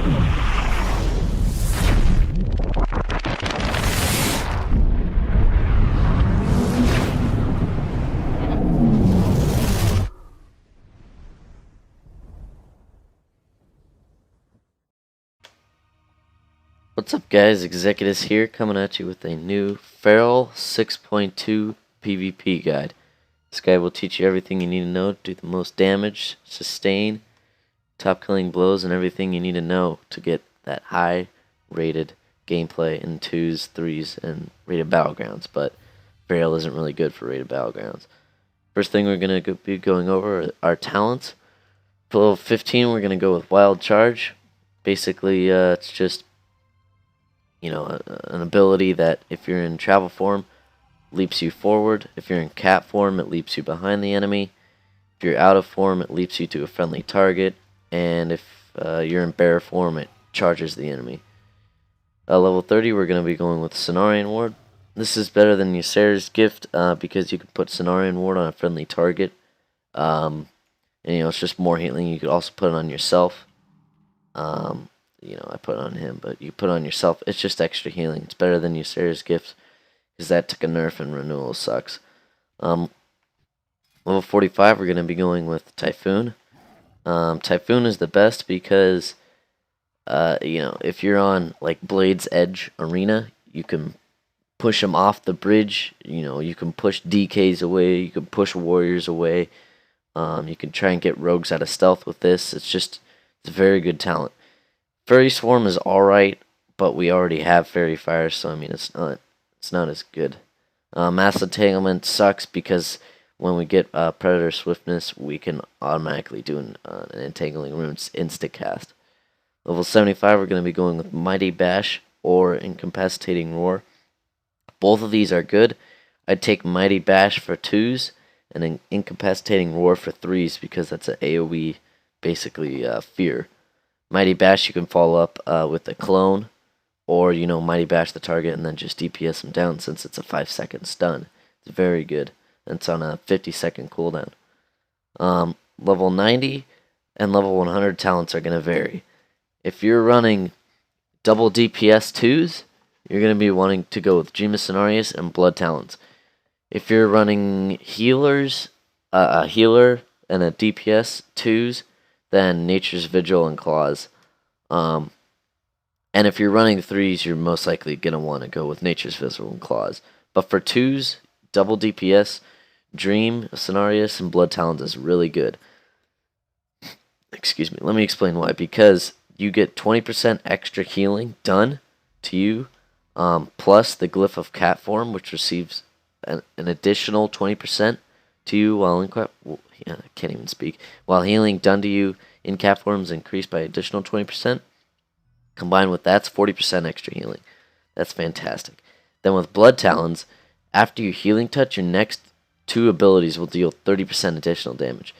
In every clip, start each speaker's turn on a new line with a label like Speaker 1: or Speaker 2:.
Speaker 1: What's up, guys? Executives here, coming at you with a new Feral 6.2 PvP guide. This guide will teach you everything you need to know to do the most damage, sustain, top killing blows, and everything you need to know to get that high rated gameplay in 2s, 3s, and rated battlegrounds. But Feral isn't really good for rated battlegrounds. First thing we're going to be going over are our talents. For level 15, we're going to go with Wild Charge. Basically, it's just an ability that if you're in travel form, leaps you forward. If you're in cat form, it leaps you behind the enemy. If you're out of form, it leaps you to a friendly target. And if you're in bear form, it charges the enemy. Level 30, we're going to be going with Cenarian Ward. This is better than Ysera's Gift because you can put Cenarian Ward on a friendly target. And it's just more healing. You could also put it on yourself. I put it on him, but you put it on yourself. It's just extra healing. It's better than Ysera's Gift, because that took a nerf and renewal sucks. Level 45, we're going to be going with Typhoon. Typhoon is the best because, if you're on, like, Blade's Edge Arena, you can push them off the bridge. You can push DKs away. You can push warriors away. You can try and get rogues out of stealth with this. It's a very good talent. Fairy Swarm is alright, but we already have Fairy Fire, so it's not as good. Mass Entanglement sucks because when we get Predator Swiftness, we can automatically do an Entangling Runes insta-cast. Level 75, we're going to be going with Mighty Bash or Incapacitating Roar. Both of these are good. I'd take Mighty Bash for 2s and Incapacitating Roar for 3s because that's an AoE, basically, fear. Mighty Bash you can follow up with a clone, or Mighty Bash the target and then just DPS him down since it's a 5-second stun. It's very good. And it's on a 50-second cooldown. Level 90 and level 100 talents are going to vary. If you're running double DPS 2s, you're going to be wanting to go with Gemas Cenarius and Blood Talents. If you're running healers, a healer and a DPS 2s, then Nature's Vigil and Claws. And if you're running 3s, you're most likely going to want to go with Nature's Vigil and Claws. But for 2s, double DPS, Dream, Cenarius, and Blood Talents is really good. Excuse me, let me explain why. Because you get 20% extra healing done to you, plus the Glyph of Cat Form, which receives an additional 20% to you while I can't even speak. While healing done to you in cat form is increased by additional 20%. Combined with that's 40% extra healing. That's fantastic. Then with Blood Talons, after you healing touch, your next 2 abilities will deal 30% additional damage.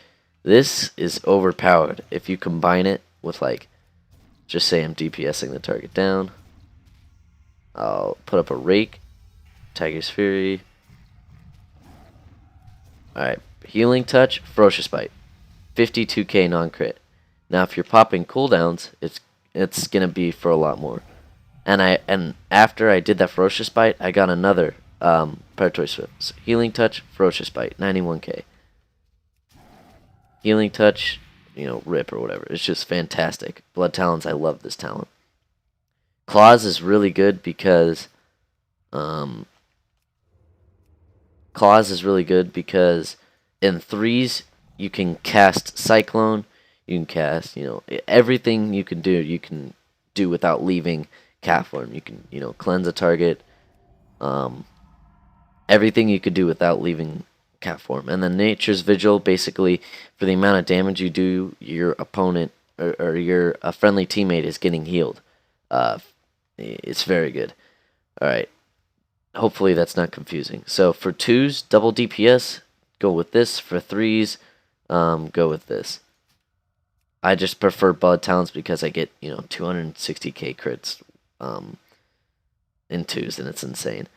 Speaker 1: This is overpowered if you combine it with, like, just say I'm DPSing the target down. I'll put up a Rake, Tiger's Fury. Alright, Healing Touch, Ferocious Bite. 52k non-crit. Now if you're popping cooldowns, it's gonna be for a lot more. And after I did that Ferocious Bite, I got another Predatory Swift. So Healing Touch, Ferocious Bite, 91k. Healing Touch, Rip or whatever. It's just fantastic. Blood Talents, I love this talent. Claws is really good because in 3s you can cast Cyclone, you can cast, everything you can do without leaving cat form. You can, cleanse a target, everything you could do without leaving cat form. And then Nature's Vigil, basically, for the amount of damage you do, your opponent or your friendly teammate is getting healed. It's very good. Alright. Hopefully that's not confusing. So for 2s, double DPS, go with this. For 3s, go with this. I just prefer Blood Talents because I get, 260k crits in 2s, and it's insane.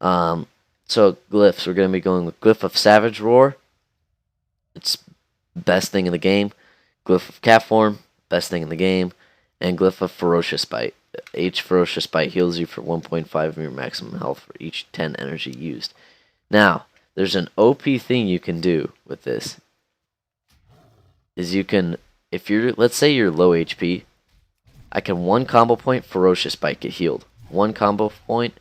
Speaker 1: So Glyphs, we're going to be going with Glyph of Savage Roar. It's best thing in the game. Glyph of Cat Form, best thing in the game. And Glyph of Ferocious Bite. Each Ferocious Bite heals you for 1.5 of your maximum health for each 10 energy used. Now, there's an OP thing you can do with this. Is you can, if you're, let's say you're low HP, I can 1 combo point, Ferocious Bite, get healed. 1 combo point,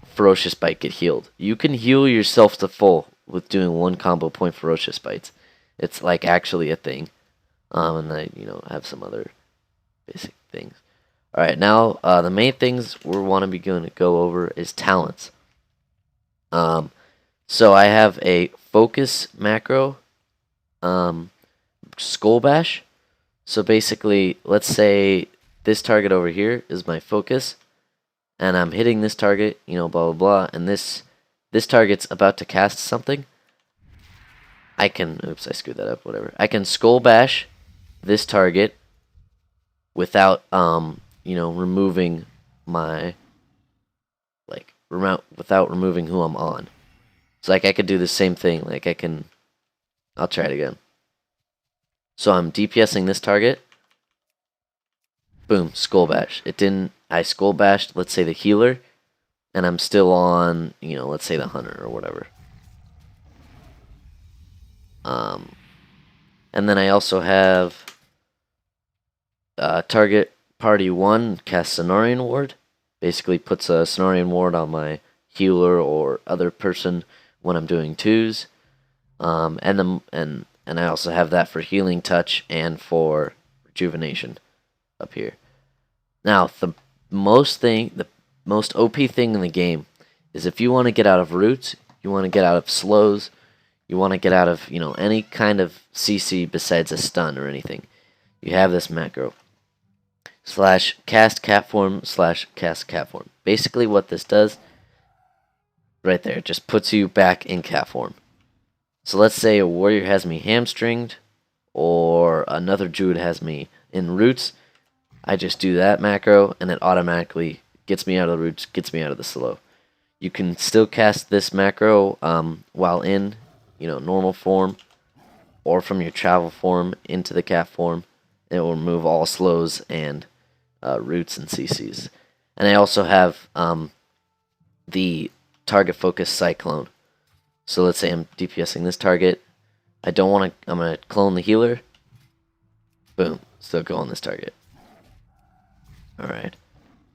Speaker 1: Ferocious Bite, get healed. You can heal yourself to full with doing 1 combo point Ferocious Bites. It's like actually a thing. And I, have some other basic things. Alright, now the main things we want to be going to go over is talents. So I have a focus macro, skull bash. So basically, let's say this target over here is my focus, and I'm hitting this target, blah blah blah, and this target's about to cast something. I can, oops, I screwed that up, whatever. I can skull bash this target without, removing my, without removing who I'm on. So, I could do the same thing. I'll try it again. So, I'm DPSing this target. Boom, skull bash. I skull bashed, let's say, the healer, and I'm still on, let's say the hunter or whatever. And then I also have target party 1 cast Cenarian Ward. Basically puts a Cenarian Ward on my healer or other person when I'm doing 2s. And I also have that for healing touch and for rejuvenation up here. Now the most OP thing in the game is if you want to get out of roots, you want to get out of slows, you want to get out of, any kind of CC besides a stun or anything, you have this macro. /cast cat form /cast cat form. Basically what this does, right there, just puts you back in cat form. So let's say a warrior has me hamstringed, or another druid has me in roots. I just do that macro, and it automatically gets me out of the roots, gets me out of the slow. You can still cast this macro while in, normal form, or from your travel form into the cat form. It will remove all slows and roots and CCs. And I also have the target focus cyclone. So let's say I'm DPSing this target. I'm going to clone the healer. Boom, still go on this target. Alright.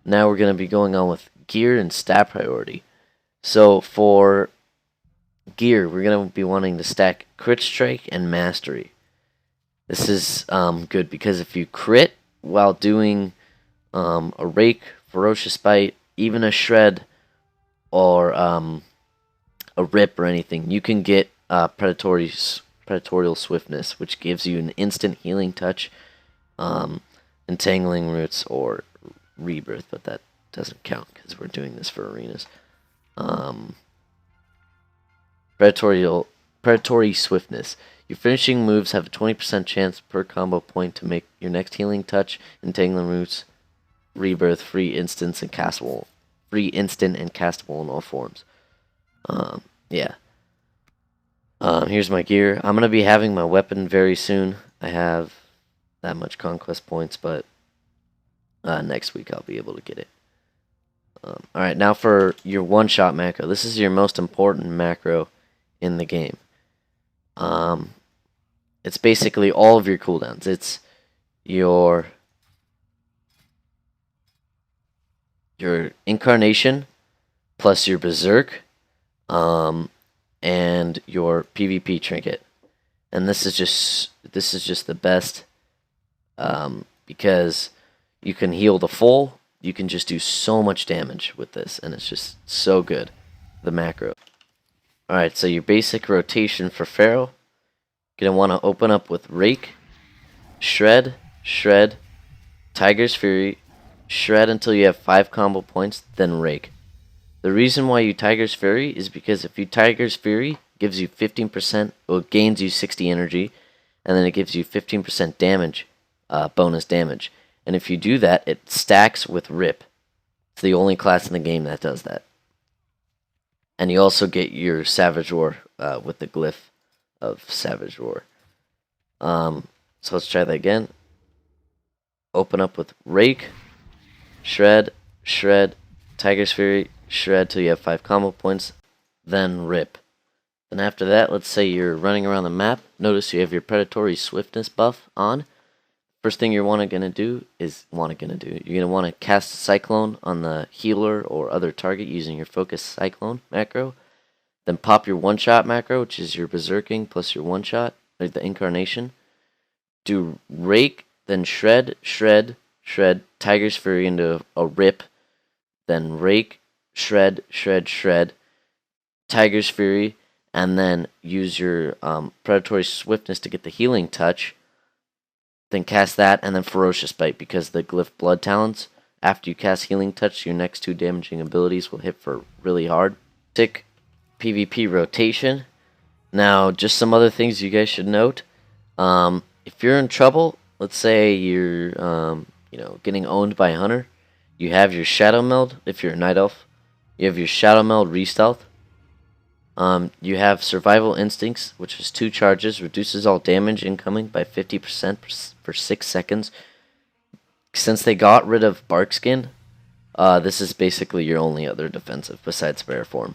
Speaker 1: Now we're going to be going on with gear and stat priority. So for gear, we're going to be wanting to stack crit strike and mastery. This is good because if you crit while doing a rake, ferocious bite, even a shred, or a rip or anything, you can get predatorial swiftness, which gives you an instant healing touch, entangling roots, or rebirth, but that doesn't count because we're doing this for arenas. Predatory swiftness. Your finishing moves have a 20% chance per combo point to make your next healing touch, entangling roots, rebirth, free instant and castable in all forms. Yeah. Here's my gear. I'm gonna be having my weapon very soon. I have that much conquest points, but next week I'll be able to get it. Alright, now for your one-shot macro. This is your most important macro in the game. It's basically all of your cooldowns. It's your incarnation plus your berserk, and your PvP trinket. And this is just the best, because you can heal the full. You can just do so much damage with this, and it's just so good. The macro. Alright, so your basic rotation for Pharaoh, you're going to want to open up with Rake, Shred, Tiger's Fury, Shred until you have 5 combo points, then Rake. The reason why you Tiger's Fury is because if you Tiger's Fury, gives you 15%, well, it gains you 60 energy, and then it gives you 15% damage, bonus damage. And if you do that, it stacks with Rip. It's the only class in the game that does that. And you also get your Savage Roar with the Glyph of Savage Roar. So let's try that again. open up with Rake, Shred, Shred, Tiger's Fury, Shred till you have 5 combo points, then Rip. Then after that, let's say you're running around the map. Notice you have your Predatory Swiftness buff on. First thing you're gonna do is you're gonna want to cast Cyclone on the healer or other target using your Focus Cyclone macro. Then pop your one-shot macro, which is your Berserking plus your one-shot, like the Incarnation. Do Rake, then Shred, Shred, Shred, Tiger's Fury into a Rip. Then Rake, Shred, Shred, Shred, Tiger's Fury, and then use your Predatory Swiftness to get the Healing Touch. Then cast that, and then Ferocious Bite, because the Glyph Blood Talents, after you cast Healing Touch, your next 2 damaging abilities will hit for really hard. Sick PvP rotation. Now, just some other things you guys should note. If you're in trouble, let's say you're getting owned by a hunter, you have your Shadow Meld. If you're a Night Elf, you have your Shadow Meld Re-Stealth. You have Survival Instincts, which is 2 charges, reduces all damage incoming by 50% for 6 seconds. Since they got rid of Bark Skin, this is basically your only other defensive besides Bear Form.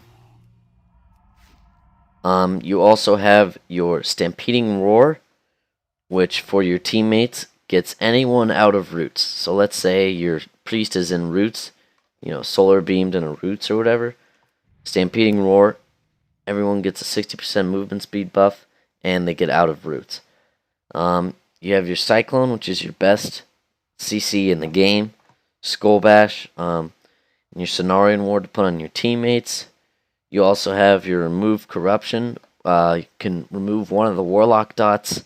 Speaker 1: You also have your Stampeding Roar, which for your teammates gets anyone out of roots. So let's say your priest is in roots, solar beamed in a roots or whatever. Stampeding Roar, everyone gets a 60% movement speed buff, and they get out of roots. You have your Cyclone, which is your best CC in the game. Skull Bash, and your Cenarian Ward to put on your teammates. You also have your Remove Corruption. You can remove one of the Warlock dots.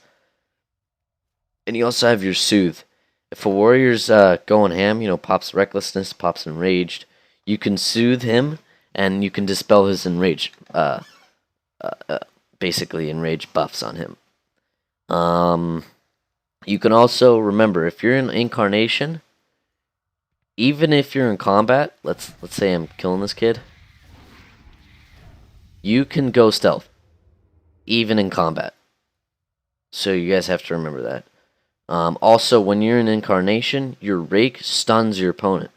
Speaker 1: And you also have your Soothe. If a warrior's going ham, pops Recklessness, pops Enraged, you can soothe him, and you can dispel his enraged, basically enraged buffs on him. You can also remember, if you're in Incarnation, even if you're in combat, let's say I'm killing this kid, you can go stealth, even in combat. So you guys have to remember that. Also, when you're in Incarnation, your Rake stuns your opponent,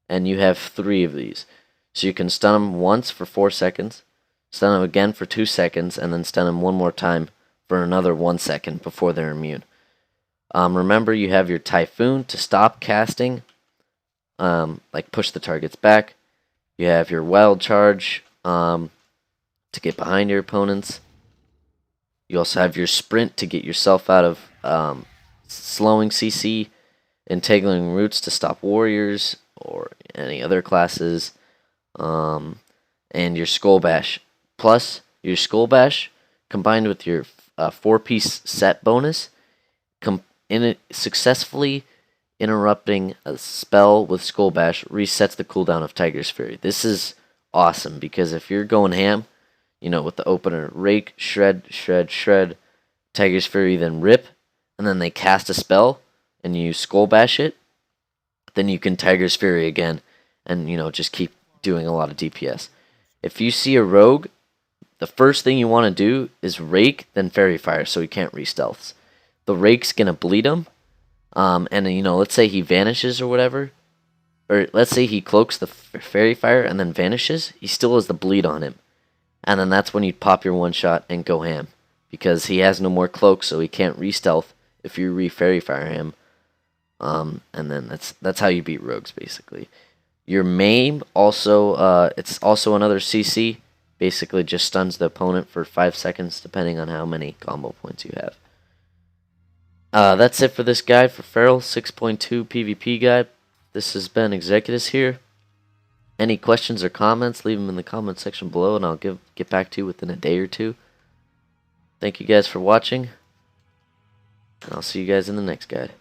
Speaker 1: and you have 3 of these. So you can stun them once for 4 seconds, stun them again for 2 seconds, and then stun them one more time for another 1 second before they're immune. Remember, you have your Typhoon to stop casting, like push the targets back. You have your Wild Charge to get behind your opponents. You also have your Sprint to get yourself out of slowing CC, Entangling Roots to stop warriors or any other classes, and your Skull Bash. Plus, your Skull Bash combined with your 4-piece set bonus, successfully interrupting a spell with Skull Bash resets the cooldown of Tiger's Fury. This is awesome because if you're going ham, with the opener Rake, Shred, Shred, Shred, Tiger's Fury, then Rip, and then they cast a spell and you Skull Bash it, then you can Tiger's Fury again and, just keep doing a lot of DPS. If you see a rogue, the first thing you want to do is Rake, then Fairy Fire so he can't re-stealths. The Rake's going to bleed him, and, let's say he vanishes or whatever, or let's say he cloaks the Fairy Fire and then vanishes, he still has the bleed on him. And then that's when you pop your one-shot and go ham, because he has no more cloak, so he can't re-stealth if you re-Fairy Fire him. And then that's how you beat rogues, basically. Your Maim also, it's also another CC. Basically just stuns the opponent for 5 seconds, depending on how many combo points you have. That's it for this guide for Feral 6.2 PvP guide. This has been Executus here. Any questions or comments, leave them in the comment section below, and I'll get back to you within a day or 2. Thank you guys for watching, and I'll see you guys in the next guide.